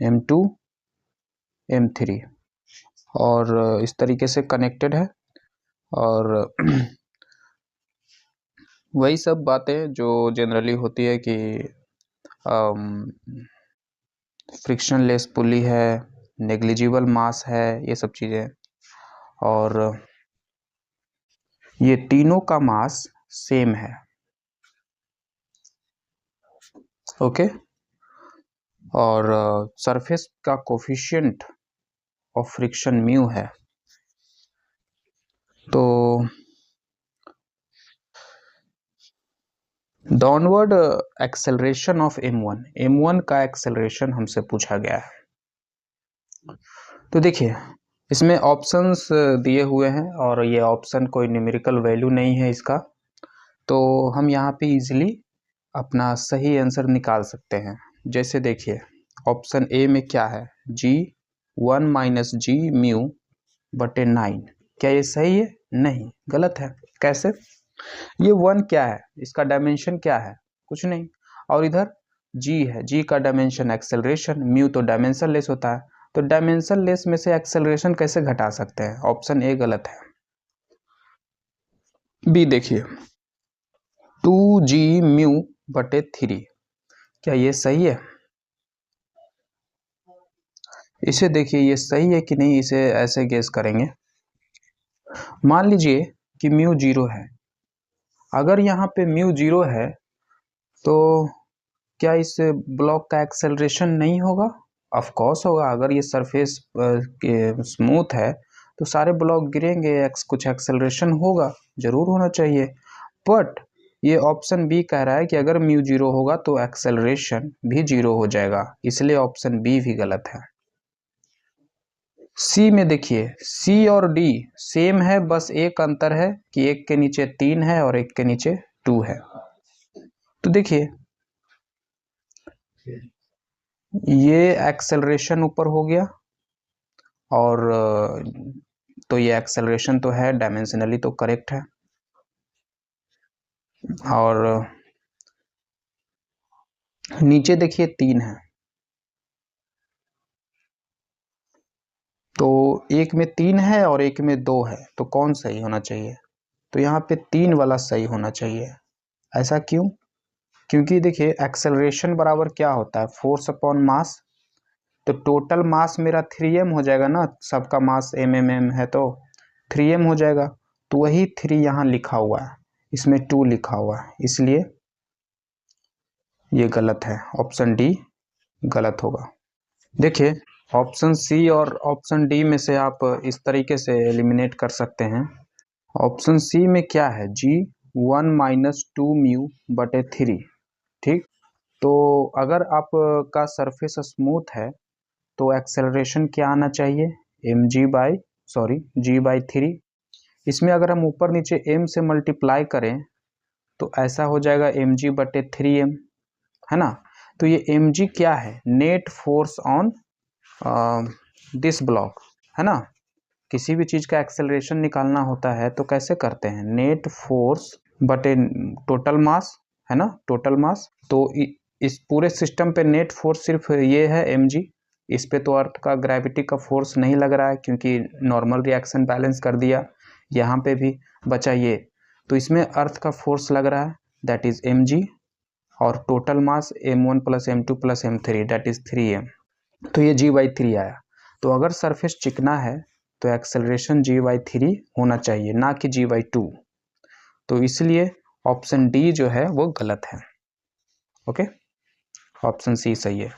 m2 m3 और इस तरीके से कनेक्टेड है। और वही सब बातें जो जनरली होती है कि फ्रिक्शनलेस पुली है, नेग्लिजिबल मास है, ये सब चीज़ें। और ये तीनों का मास सेम है। ओके। और सरफेस का कोफिशिएंट ऑफ फ्रिक्शन म्यू है। तो डाउनवर्ड एक्सेलरेशन ऑफ m1 का एक्सेलरेशन हमसे पूछा गया है। तो देखिए इसमें ऑप्शंस दिए हुए हैं और ये ऑप्शन कोई न्यूमेरिकल वैल्यू नहीं है इसका, तो हम यहाँ पे इजीली अपना सही आंसर निकाल सकते हैं। जैसे देखिए ऑप्शन ए में क्या है, g1 माइनस जी म्यू बटे 9। क्या ये सही है? नहीं, गलत है। कैसे? ये 1 क्या है, इसका डायमेंशन क्या है? कुछ नहीं। और इधर g है, g का डायमेंशन एक्सेलरेशन, म्यू तो डायमेंशन लेस होता है, तो डायमेंशन लेस में से एक्सेलरेशन कैसे घटा सकते हैं? ऑप्शन ए गलत है। बी देखिए 2g म्यू बटे 3, क्या ये सही है? इसे देखिए ये सही है कि नहीं, इसे ऐसे गेस करेंगे। मान लीजिए कि म्यू 0 है। अगर यहाँ पे म्यू 0 है तो क्या इस ब्लॉक का एक्सेलरेशन नहीं होगा? ऑफ कोर्स होगा। अगर ये सरफेस स्मूथ है तो सारे ब्लॉक गिरेंगे, कुछ एक्सेलरेशन होगा, जरूर होना चाहिए। बट ये ऑप्शन बी कह रहा है कि अगर म्यू 0 होगा तो एक्सेलरेशन भी 0 हो जाएगा, इसलिए ऑप्शन बी भी गलत है। सी में देखिए सी और डी सेम है, बस एक अंतर है कि एक के नीचे 3 है और एक के नीचे 2 है। तो देखिए ये एक्सेलरेशन ऊपर हो गया और तो ये एक्सेलरेशन तो है, डायमेंशनली तो करेक्ट है। और नीचे देखिए 3 है, तो एक में 3 है और एक में 2 है, तो कौन सही होना चाहिए? तो यहाँ पे 3 वाला सही होना चाहिए। ऐसा क्यों? क्योंकि देखिए एक्सेलरेशन बराबर क्या होता है, फोर्स अपॉन मास। तो टोटल मास मेरा 3m हो जाएगा ना, सबका मास mm है तो 3m हो जाएगा। तो वही 3 यहाँ लिखा हुआ है, इसमें 2 लिखा हुआ है, इसलिए ये गलत है। ऑप्शन डी गलत होगा। देखिए ऑप्शन सी और ऑप्शन डी में से आप इस तरीके से एलिमिनेट कर सकते हैं। ऑप्शन सी में क्या है, g1 माइनस 2 म्यू बटे 3। ठीक, तो अगर आपका सरफेस स्मूथ है तो एक्सेलरेशन क्या आना चाहिए, g/3। इसमें अगर हम ऊपर नीचे m से मल्टीप्लाई करें तो ऐसा हो जाएगा mg बटे 3m, है ना। तो ये mg क्या है, net force on this block, है ना। किसी भी चीज का एक्सेलरेशन निकालना होता है तो कैसे करते हैं, नेट फोर्स बटे टोटल मास, है ना, टोटल मास। तो इस पूरे सिस्टम पे नेट फोर्स सिर्फ ये है mg, इस पे तो अर्थ का ग्रेविटी का फोर्स नहीं लग रहा है क्योंकि नॉर्मल रिएक्शन बैलेंस कर दिया। यहाँ पे भी बचा ये, तो इसमें अर्थ का फोर्स लग रहा है, दैट इज mg, और total mass m1 plus m2 plus m3 that is 3m। तो ये g/3 आया। तो अगर सरफेस चिकना है तो एक्सेलरेशन g/3 होना चाहिए, ना कि g/2। तो इसलिए ऑप्शन डी जो है वो गलत है। ओके, ऑप्शन सी सही है।